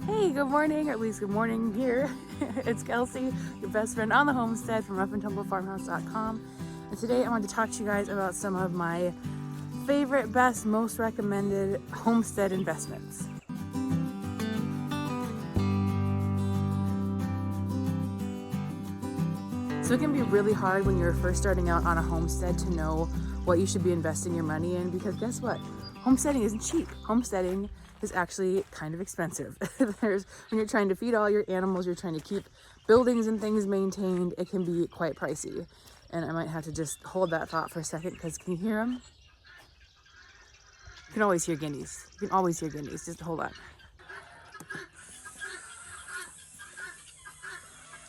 Hey, good morning, or at least good morning here. It's Kelsey, your best friend on the Homestead from roughandtumblefarmhouse.com. And today I want to talk to you guys about some of my favorite, best, most recommended homestead investments. So it can be really hard when you're first starting out on a homestead to know what you should be investing your money in, because guess what? Homesteading isn't cheap. Homesteading is actually kind of expensive. When you're trying to feed all your animals, you're trying to keep buildings and things maintained, it can be quite pricey. And I might have to just hold that thought for a second, because can you hear them? You can always hear guineas. You can always hear guineas. Just hold on.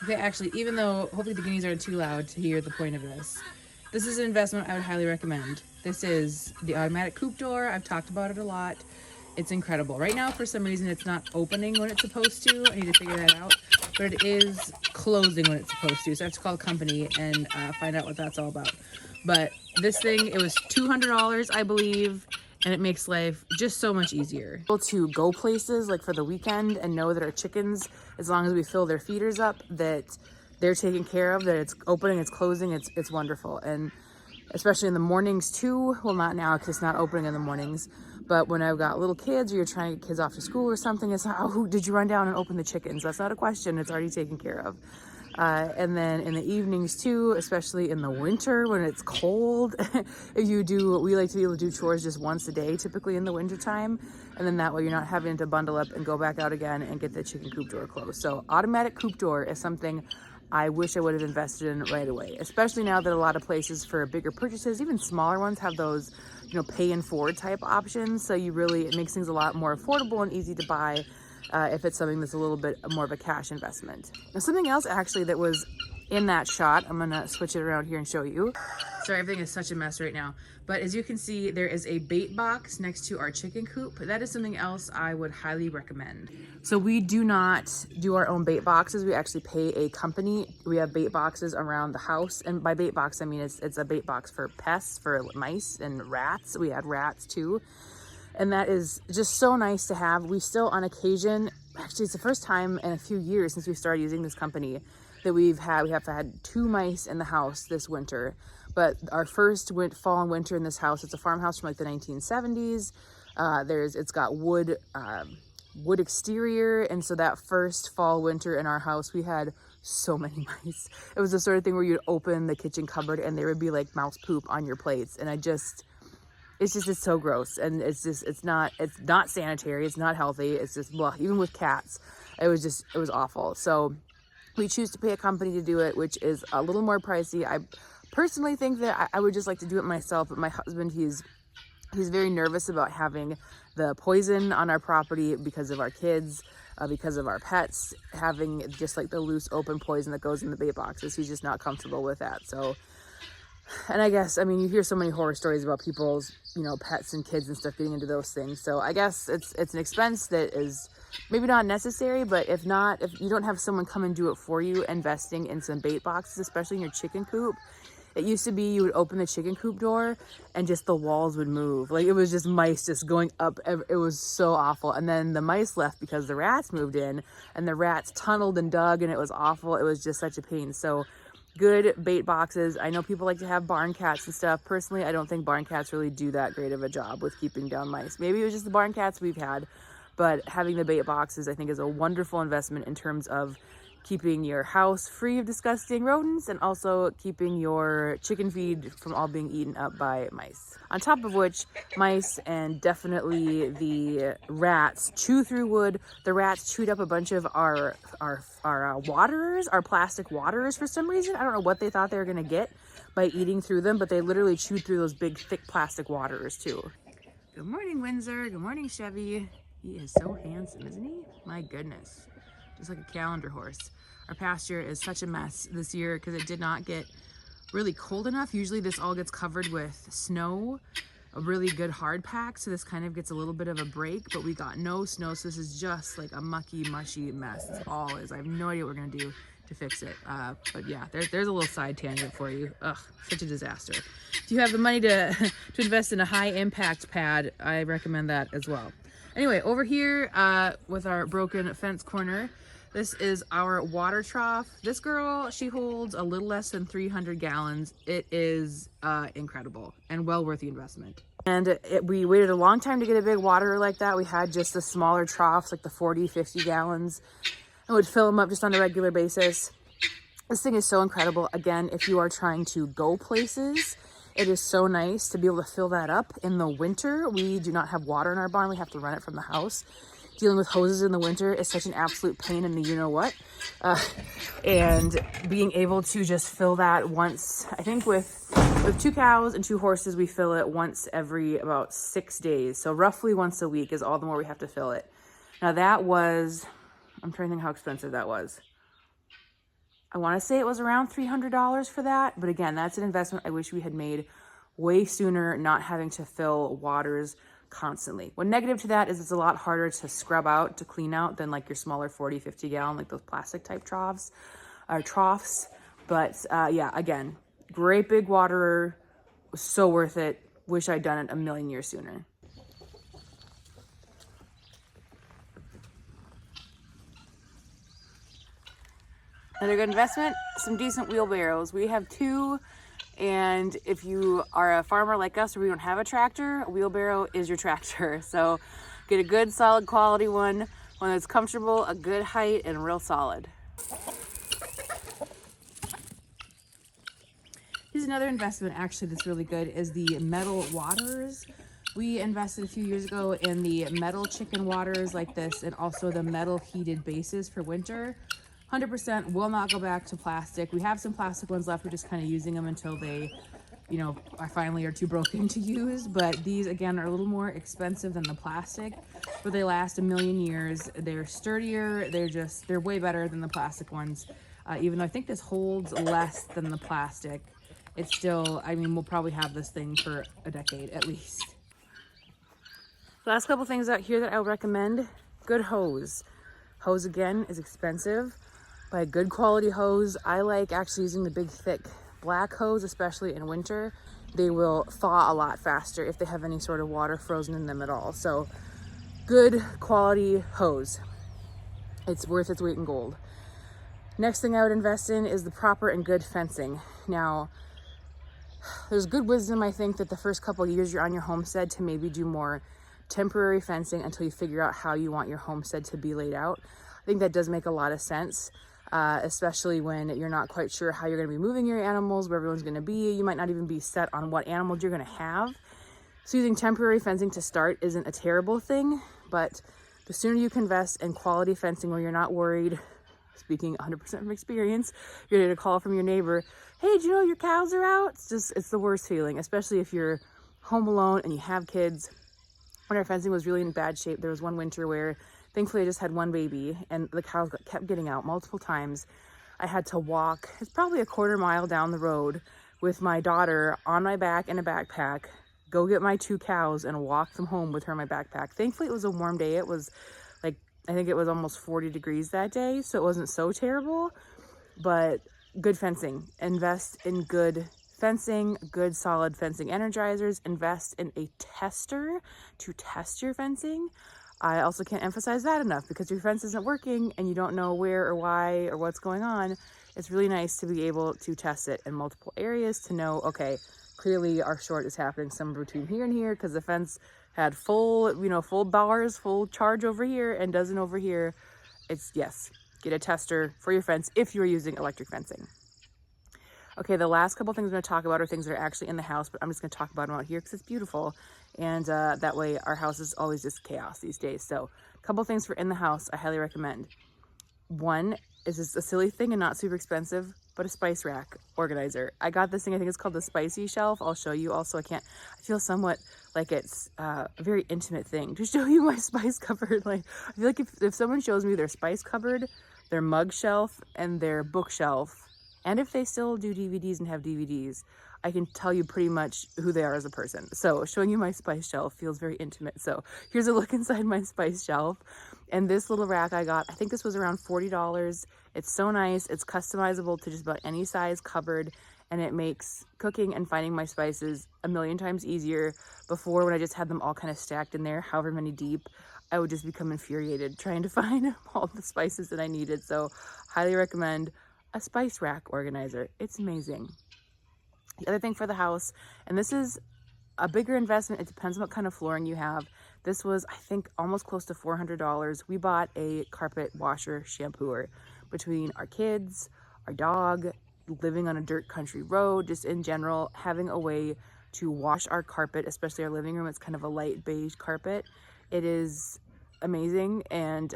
Okay, actually, even though hopefully the guineas aren't too loud to hear the point of this, this is an investment I would highly recommend. This is the automatic coop door. I've talked about it a lot. It's incredible. Right now, for some reason, it's not opening when it's supposed to. I need to figure that out. But it is closing when it's supposed to. So I have to call a company and find out what that's all about. But this thing, it was $200, I believe. And it makes life just so much easier. Able to go places like for the weekend and know that our chickens, as long as we fill their feeders up, that they're taken care of, that it's opening, it's closing, it's wonderful. And especially in the mornings too. Well, not now because it's not opening in the mornings, but when I've got little kids or you're trying to get kids off to school or something, it's not, oh, did you run down and open the chickens? That's not a question. It's already taken care of. And then in the evenings too, especially in the winter when it's cold, if you do, we like to be able to do chores just once a day, typically in the winter time. And then that way you're not having to bundle up and go back out again and get the chicken coop door closed. So automatic coop door is something I wish I would have invested in right away, especially now that a lot of places for bigger purchases, even smaller ones, have those, pay in forward type options. So it makes things a lot more affordable and easy to buy if it's something that's a little bit more of a cash investment. Now, something else actually that was in that shot, I'm gonna switch it around here and show you. Sorry, everything is such a mess right now. But as you can see, there is a bait box next to our chicken coop. That is something else I would highly recommend. So we do not do our own bait boxes. We actually pay a company. We have bait boxes around the house. And by bait box, I mean it's a bait box for pests, for mice and rats. We had rats too. And that is just so nice to have. We still on occasion, actually it's the first time in a few years since we started using this company that we have had 2 mice in the house this winter. But our first fall and winter in this house, it's a farmhouse from like the 1970s. It's got wood exterior, and so that first fall winter in our house we had so many mice. It was the sort of thing where you'd open the kitchen cupboard and there would be like mouse poop on your plates, and it's so gross, and it's not sanitary, it's not healthy, it's just blah. Even with cats, it was awful. So we choose to pay a company to do it, which is a little more pricey. I personally think that I would just like to do it myself, but my husband, he's very nervous about having the poison on our property because of our kids, because of our pets, having just like the loose open poison that goes in the bait boxes. He's just not comfortable with that. So, and I guess, you hear so many horror stories about people's, pets and kids and stuff getting into those things. So I guess it's an expense that is maybe not necessary, but if you don't have someone come and do it for you, investing in some bait boxes, especially in your chicken coop. It used to be you would open the chicken coop door and just the walls would move. Like it was just mice just going up. It was so awful. And then the mice left because the rats moved in, and the rats tunneled and dug, and it was awful. It was just such a pain. So good bait boxes. I know people like to have barn cats and stuff. Personally, I don't think barn cats really do that great of a job with keeping down mice. Maybe it was just the barn cats we've had, but having the bait boxes, I think, is a wonderful investment in terms of keeping your house free of disgusting rodents and also keeping your chicken feed from all being eaten up by mice. On top of which, mice and definitely the rats chew through wood. The rats chewed up a bunch of our waterers, our plastic waterers for some reason. I don't know what they thought they were gonna get by eating through them, but they literally chewed through those big, thick plastic waterers too. Good morning, Windsor. Good morning, Chevy. He is so handsome, isn't he? My goodness. Just like a calendar horse. Our pasture is such a mess this year because it did not get really cold enough. Usually this all gets covered with snow, a really good hard pack, so this kind of gets a little bit of a break, but we got no snow, so this is just like a mucky, mushy mess. That's all it is. I have no idea what we're gonna do to fix it. But yeah, there's a little side tangent for you. Ugh, such a disaster. If you have the money to invest in a high impact pad, I recommend that as well. Anyway, over here with our broken fence corner, this is our water trough. This girl, she holds a little less than 300 gallons. It is incredible and well worth the investment. And we waited a long time to get a big water like that. We had just the smaller troughs, like the 40, 50 gallons, and would fill them up just on a regular basis. This thing is so incredible. Again, if you are trying to go places, it is so nice to be able to fill that up. In the winter, we do not have water in our barn. We have to run it from the house. Dealing with hoses in the winter is such an absolute pain in the you-know-what. And being able to just fill that once, I think with 2 cows and 2 horses, we fill it once every about 6 days. So roughly once a week is all the more we have to fill it. Now that was, I'm trying to think how expensive that was. I want to say it was around $300 for that. But again, that's an investment I wish we had made way sooner, not having to fill waters constantly. One negative to that is it's a lot harder to scrub out, to clean out than like your smaller 40, 50 gallon, like those plastic type troughs. But yeah, again, great big waterer, was so worth it. Wish I'd done it a million years sooner. Another good investment, some decent wheelbarrows. We have 2, and if you are a farmer like us or we don't have a tractor, a wheelbarrow is your tractor. So get a good solid quality one that's comfortable, a good height, and real solid. Here's another investment actually that's really good is the metal waterers. We invested a few years ago in the metal chicken waterers like this, and also the metal heated bases for winter. 100% will not go back to plastic. We have some plastic ones left. We're just kind of using them until they, are too broken to use. But these, again, are a little more expensive than the plastic, but they last a million years. They're sturdier. They're way better than the plastic ones. Even though I think this holds less than the plastic, it's still, we'll probably have this thing for a decade at least. Last couple things out here that I would recommend. Good hose. Hose, again, is expensive. Buy a good quality hose. I like actually using the big thick black hose, especially in winter. They will thaw a lot faster if they have any sort of water frozen in them at all. So good quality hose. It's worth its weight in gold. Next thing I would invest in is the proper and good fencing. Now, there's good wisdom, I think, that the first couple of years you're on your homestead to maybe do more temporary fencing until you figure out how you want your homestead to be laid out. I think that does make a lot of sense. Especially when you're not quite sure how you're going to be moving your animals, where everyone's going to be. You might not even be set on what animals you're going to have. So using temporary fencing to start isn't a terrible thing, but the sooner you can invest in quality fencing where you're not worried, speaking 100% from experience, you're going to call from your neighbor, hey, do you know your cows are out? It's the worst feeling, especially if you're home alone and you have kids. When our fencing was really in bad shape, there was one winter where thankfully I just had one baby and the cows kept getting out multiple times. I had to walk, it's probably a quarter mile down the road with my daughter on my back in a backpack, go get my 2 cows and walk them home with her in my backpack. Thankfully it was a warm day. It was like, I think it was almost 40 degrees that day, so it wasn't so terrible. But good fencing, invest in good fencing, good solid fencing energizers, invest in a tester to test your fencing. I also can't emphasize that enough, because your fence isn't working and you don't know where or why or what's going on. It's really nice to be able to test it in multiple areas to know, okay, clearly our short is happening somewhere between here and here because the fence had full bars, full charge over here and doesn't over here. Yes, get a tester for your fence if you're using electric fencing. Okay, the last couple things I'm going to talk about are things that are actually in the house, but I'm just going to talk about them out here because it's beautiful. And that way our house is always just chaos these days. So a couple things for in the house I highly recommend. One is just a silly thing and not super expensive, but a spice rack organizer. I got this thing, I think it's called the spicy shelf. I'll show you. Also, I feel somewhat like it's a very intimate thing to show you my spice cupboard. Like, I feel like if someone shows me their spice cupboard, their mug shelf, and their bookshelf, and if they still do DVDs and have DVDs, I can tell you pretty much who they are as a person. So showing you my spice shelf feels very intimate. So here's a look inside my spice shelf. And this little rack I got, I think this was around $40. It's so nice. It's customizable to just about any size cupboard. And it makes cooking and finding my spices a million times easier. Before, when I just had them all kind of stacked in there, however many deep, I would just become infuriated trying to find all the spices that I needed. So highly recommend a spice rack organizer. It's amazing. The other thing for the house, and this is a bigger investment, it depends on what kind of flooring you have. This was, I think, almost close to $400. We bought a carpet washer shampooer. Between our kids, our dog, living on a dirt country road, just in general, having a way to wash our carpet, especially our living room. It's kind of a light beige carpet. It is amazing. And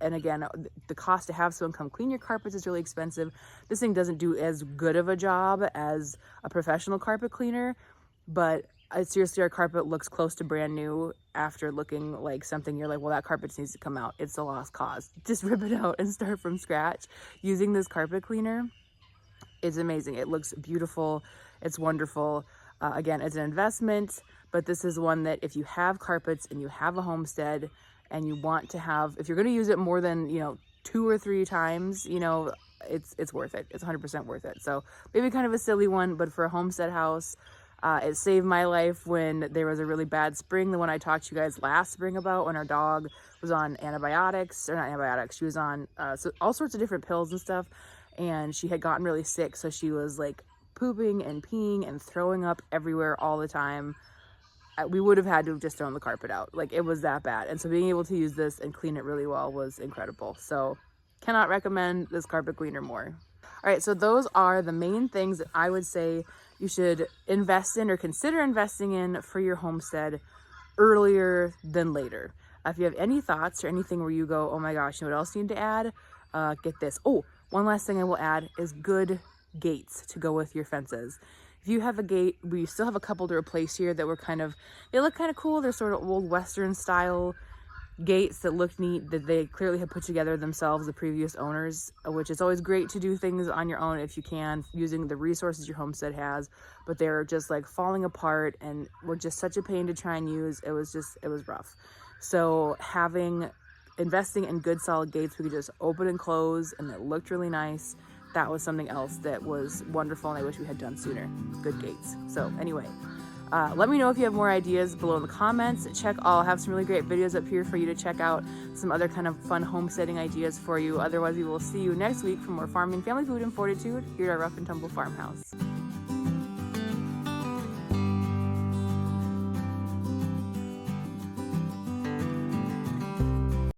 again, the cost to have someone come clean your carpets is really expensive. This thing doesn't do as good of a job as a professional carpet cleaner, but seriously, our carpet looks close to brand new after looking like something you're like, well, that carpet just needs to come out. It's a lost cause. Just rip it out and start from scratch. Using this carpet cleaner is amazing. It looks beautiful. It's wonderful. Again, it's an investment, but this is one that if you have carpets and you have a homestead and you want to have, if you're going to use it more than, 2 or 3 times, it's worth it. It's 100% worth it. So maybe kind of a silly one, but for a homestead house, it saved my life when there was a really bad spring, the one I talked to you guys last spring about, when our dog was on antibiotics, or not antibiotics, she was on all sorts of different pills and stuff, and she had gotten really sick, so she was like pooping and peeing and throwing up everywhere all the time. We would have had to have just thrown the carpet out. Like, it was that bad. And so being able to use this and clean it really well was incredible. So cannot recommend this carpet cleaner more. All right, so those are the main things that I would say you should invest in or consider investing in for your homestead earlier than later. If you have any thoughts or anything where you go, oh my gosh, you know what else you need to add? Get this. Oh, one last thing I will add is good gates to go with your fences. If you have a gate, we still have a couple to replace here that were they look kind of cool. They're sort of old Western style gates that look neat, that they clearly have put together themselves, the previous owners, which is always great to do things on your own if you can, using the resources your homestead has, but they're just like falling apart and were just such a pain to try and use. It was rough. So investing in good solid gates we could just open and close and it looked really nice, that was something else that was wonderful and I wish we had done sooner. Good gates. So anyway, let me know if you have more ideas below in the comments. I'll have some really great videos up here for you to check out, some other kind of fun homesteading ideas for you. Otherwise, we will see you next week for more farming, family food, and fortitude here at our Rough and Tumble Farmhouse.